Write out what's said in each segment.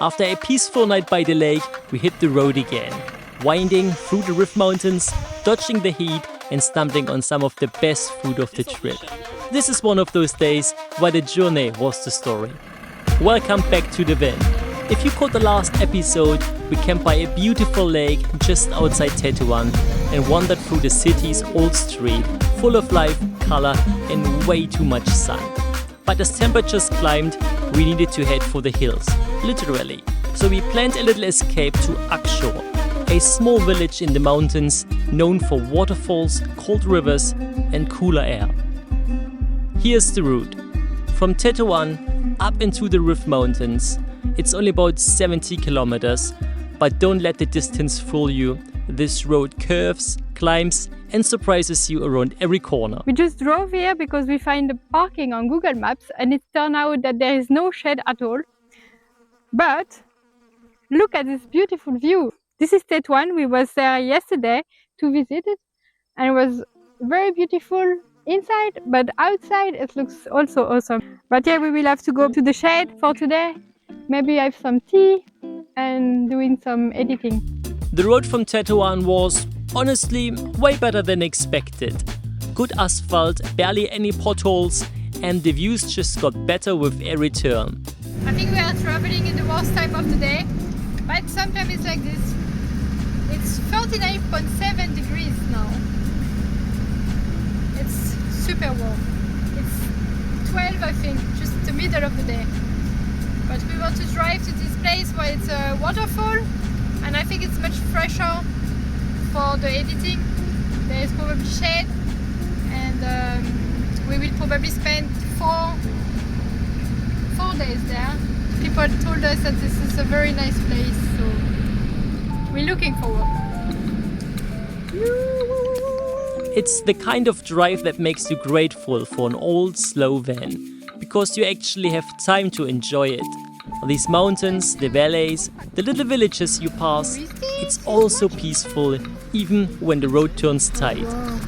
After a peaceful night by the lake, we hit the road again, winding through the Rif Mountains, dodging the heat and stumbling on some of the best food of the trip. This is one of those days where the journey was the story. Welcome back to the van. If you caught the last episode, we camped by a beautiful lake just outside Tetouan and wandered through the city's old street, full of life, color and way too much sun. But as temperatures climbed, we needed to head for the hills, literally. So we planned a little escape to Akchour, a small village in the mountains known for waterfalls, cold rivers and cooler air. Here's the route. From Tetouan up into the Rif Mountains. It's only about 70 kilometers, but don't let the distance fool you. This road curves, climbs and surprises you around every corner. We just drove here because we find the parking on Google Maps and it turned out that there is no shade at all. But look at this beautiful view. This is Tetouan. We was there yesterday to visit it and it was very beautiful inside, but outside it looks also awesome. But yeah, we will have to go to the shade for today. Maybe have some tea and doing some editing. The road from Tetouan was, honestly, way better than expected. Good asphalt, barely any potholes, and the views just got better with every turn. I think we are traveling in the worst time of the day, but sometimes it's like this. It's 39.7 degrees now. It's super warm. It's 12, I think, just the middle of the day. But we want to drive to this place where it's a waterfall and I think it's much fresher for the editing. There is probably shade and we will probably spend four days there. People told us that this is a very nice place, so we're looking forward. It's the kind of drive that makes you grateful for an old, slow van. Because you actually have time to enjoy it. These mountains, the valleys, the little villages you pass, it's all so peaceful, even when the road turns tight. Wow.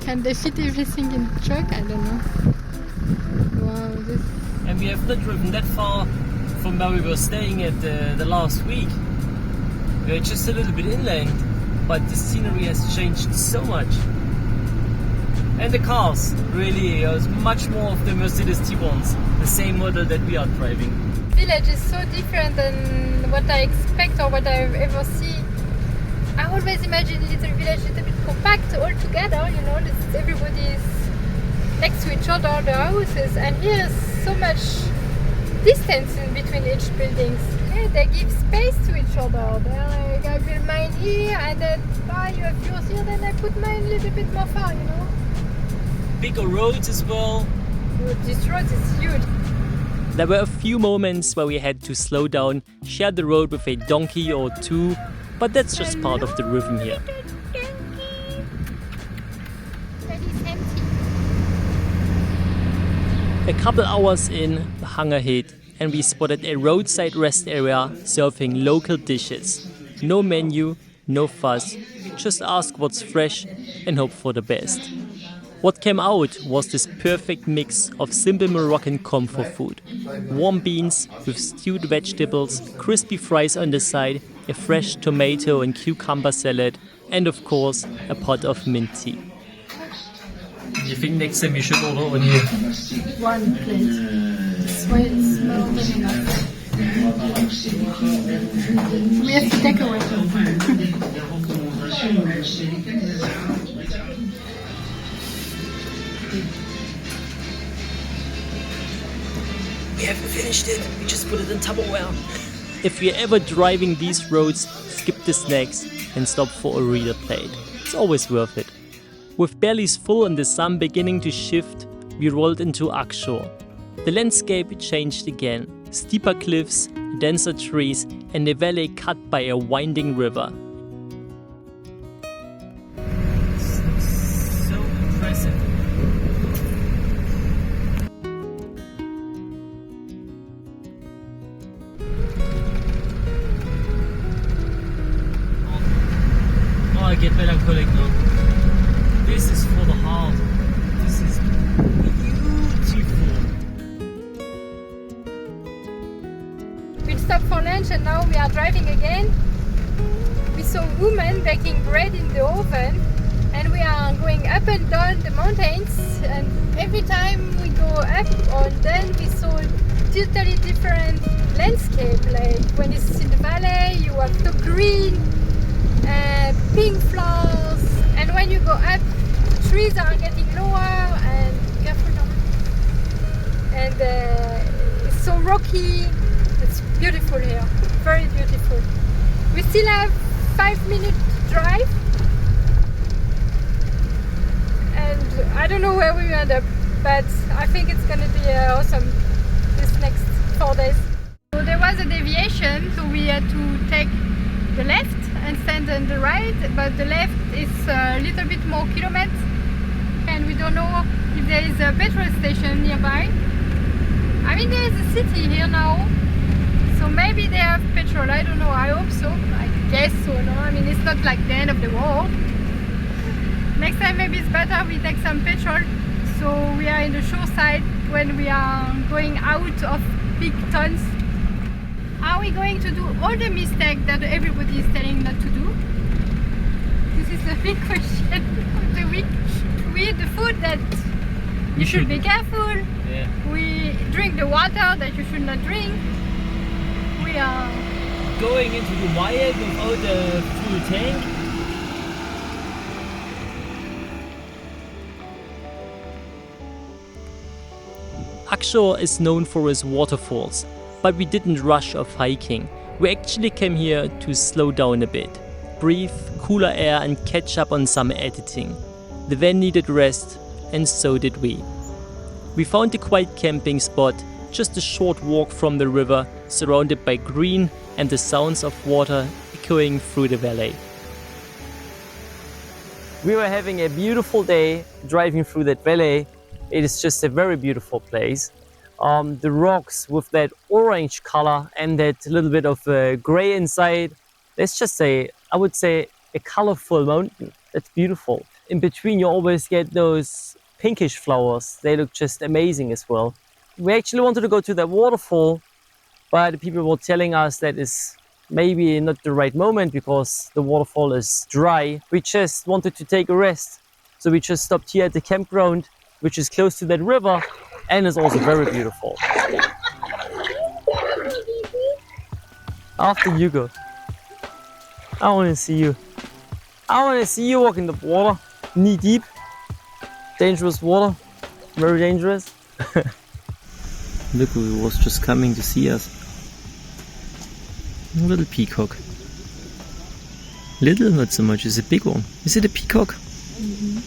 Can they fit everything in the truck? I don't know. Wow, And we have not driven that far from where we were staying at the last week. We are just a little bit inland, but the scenery has changed so much. And the cars, really, it was much more of the Mercedes T1s, the same model that we are driving. Village is so different than what I expect or what I've ever seen. I always imagine little village a little bit compact all together, you know, everybody is next to each other, the houses, and here is so much distance in between each buildings. Yeah, they give space to each other. They're like, I build mine here and then you have yours here, then I put mine a little bit more far, you know. Bigger roads as well. This road is huge. There were a few moments where we had to slow down, share the road with a donkey or two, but that's just part of the rhythm here. That is empty. A couple hours in, the hunger hit, and we spotted a roadside rest area serving local dishes. No menu, no fuss, just ask what's fresh and hope for the best. What came out was this perfect mix of simple Moroccan comfort food. Warm beans with stewed vegetables, crispy fries on the side, a fresh tomato and cucumber salad, and of course, a pot of mint tea. Do you think next time you should order on here? One plate. It's more than enough. We have to take away. We haven't finished it, we just put it in Tupperware. If you're ever driving these roads, skip the snacks and stop for a real plate. It's always worth it. With bellies full and the sun beginning to shift, we rolled into Akchour. The landscape changed again. Steeper cliffs, denser trees and a valley cut by a winding river. So impressive. I get melancholic now. This is for the heart. This is beautiful. We stopped for lunch and now we are driving again. We saw women baking bread in the oven, and we are going up and down the mountains, and every time we go up or down we saw totally different landscape. Like when it's in the valley you have the green, pink flowers, and when you go up the trees are getting lower and careful now. And it's so rocky. It's beautiful here, very beautiful. We still have 5-minute drive, and I don't know where we end up, but I think it's gonna be awesome this next 4 days. So there was a deviation, so we had to take the left and stand on the right, but the left is a little bit more kilometers, and we don't know if there is a petrol station nearby. I mean, there is a city here now, so maybe they have petrol, I don't know, I hope so, I guess so, no? I mean, it's not like the end of the world. Next time maybe it's better we take some petrol, so we are in the shore side when we are going out of big towns. Are we going to do all the mistakes that everybody is telling not to do? This is the big question of the week. We eat the food that you should be careful. Yeah. We drink the water that you should not drink. We are going into the wild without a full tank. Akchour is known for its waterfalls, but we didn't rush off hiking. We actually came here to slow down a bit, breathe cooler air and catch up on some editing. The van needed rest, and so did we. We found a quiet camping spot, just a short walk from the river, surrounded by green and the sounds of water echoing through the valley. We were having a beautiful day driving through that valley. It is just a very beautiful place. The rocks with that orange color and that little bit of gray inside. It's just I would say, a colorful mountain. That's beautiful. In between you always get those pinkish flowers. They look just amazing as well. We actually wanted to go to that waterfall, but people were telling us that is maybe not the right moment because the waterfall is dry. We just wanted to take a rest. So we just stopped here at the campground, which is close to that river and is also very beautiful. After you go. I want to see you. I want to see you walk in the water, knee deep. Dangerous water, very dangerous. Look who was just coming to see us. A little peacock. Little, not so much, it's a big one. Is it a peacock? Mm-hmm.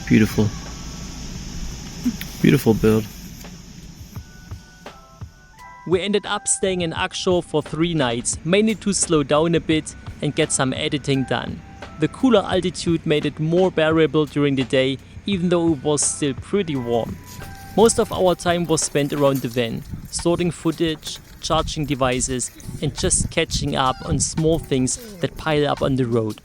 Beautiful. Beautiful bird. We ended up staying in Akchour for 3 nights, mainly to slow down a bit and get some editing done. The cooler altitude made it more bearable during the day, even though it was still pretty warm. Most of our time was spent around the van, sorting footage, charging devices and just catching up on small things that pile up on the road.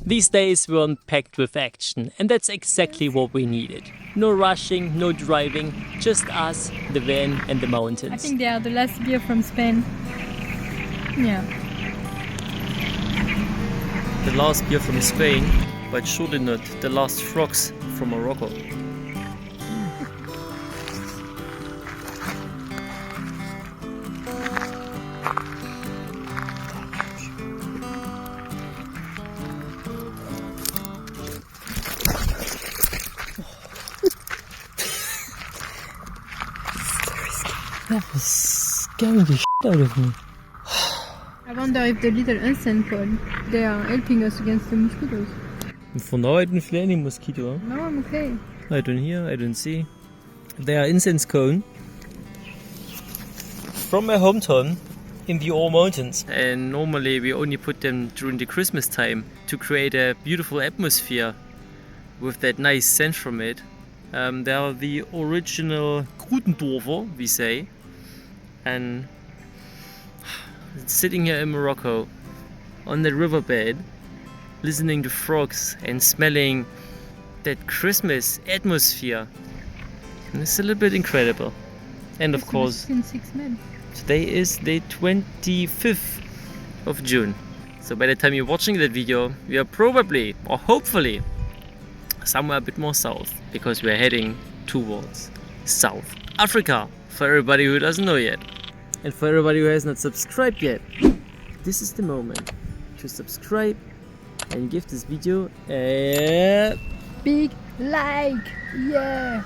These days weren't packed with action, and that's exactly what we needed. No rushing, no driving, just us, the van and the mountains. I think they are the last beer from Spain. Yeah. The last beer from Spain, but surely not the last frogs from Morocco. That was scaring the shit out of me. I wonder if the little incense cone, they are helping us against the mosquitoes. For now I don't feel any mosquito. Huh? No, I'm okay. I don't hear, I don't see. They are incense cone from my hometown in the Rif Mountains. And normally we only put them during the Christmas time to create a beautiful atmosphere with that nice scent from it. They are the original Krutendorfer, we say. And sitting here in Morocco on the riverbed, listening to frogs and smelling that Christmas atmosphere, And it's a little bit incredible. And of course, in 6 months. today is the 25th of June. So by the time you're watching that video, we are probably, or hopefully, somewhere a bit more south, because we're heading towards South Africa, for everybody who doesn't know yet. And for everybody who has not subscribed yet, this is the moment to subscribe and give this video a Big like, yeah.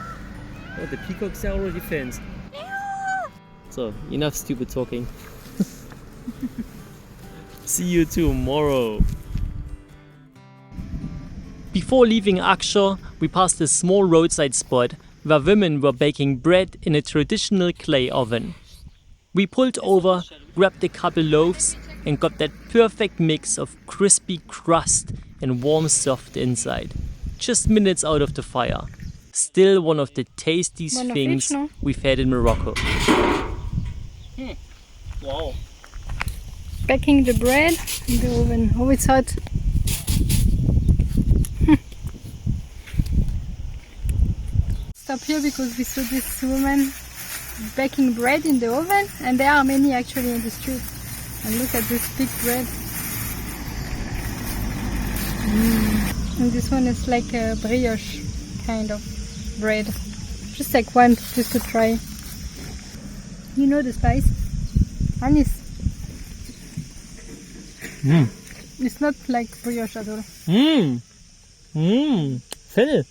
Oh, the peacocks are already fenced. So, enough stupid talking. See you tomorrow. Before leaving Akchour, we passed a small roadside spot where women were baking bread in a traditional clay oven. We pulled over, grabbed a couple loaves and got that perfect mix of crispy crust and warm soft inside. Just minutes out of the fire. Still one of the tastiest things we've had in Morocco. Wow. Baking the bread in the oven. Oh, it's hot. Stop here because we saw this woman baking bread in the oven, and there are many actually in the street. And look at this big bread. And this one is like a brioche kind of bread. Just like one, just to try. You know the spice? Anise. It's not like brioche at all. Fennel.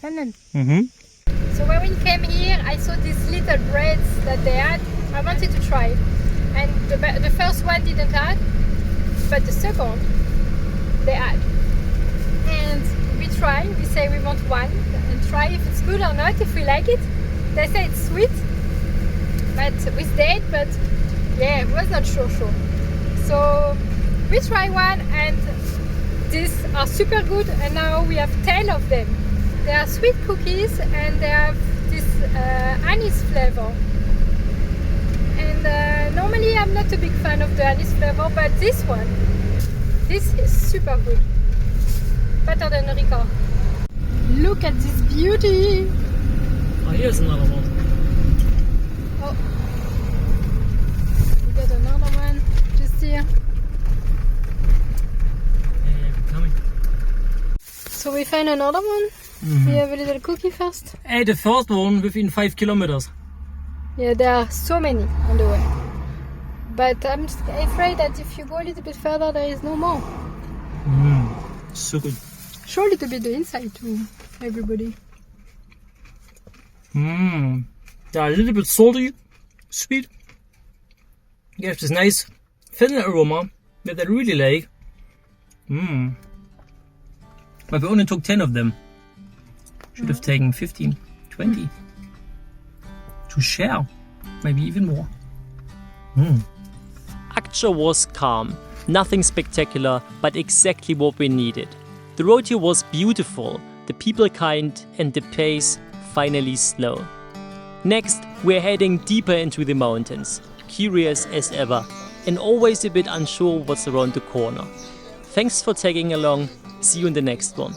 Fennel. So when we came here, I saw these little breads that they had. I wanted to try. And the first one didn't have, but the second, they had. And we try, we say we want one, and try if it's good or not, if we like it. They say it's sweet, but with date, but yeah, it was not sure. So we try one, and these are super good, and now we have 10 of them. They are sweet cookies, and they have this anise flavor. And normally I'm not a big fan of the anise flavor, but this one, this is super good. Better than Rica. Look at this beauty! Oh, here's another one. Oh, we got another one just here. Yeah, coming. So we find another one. We have a little cookie first. Hey, the first one within 5 kilometers. Yeah, there are so many on the way. But I'm afraid that if you go a little bit further, there is no more. So good. Show a little bit the inside to everybody. They're a little bit salty, sweet. You have this nice fennel aroma that I really like. But we only took 10 of them. Should have taken 15, 20 to share, maybe even more. Akchour was calm, nothing spectacular, but exactly what we needed. The road here was beautiful, the people kind, and the pace finally slow. Next, we're heading deeper into the mountains, curious as ever, and always a bit unsure what's around the corner. Thanks for tagging along, see you in the next one.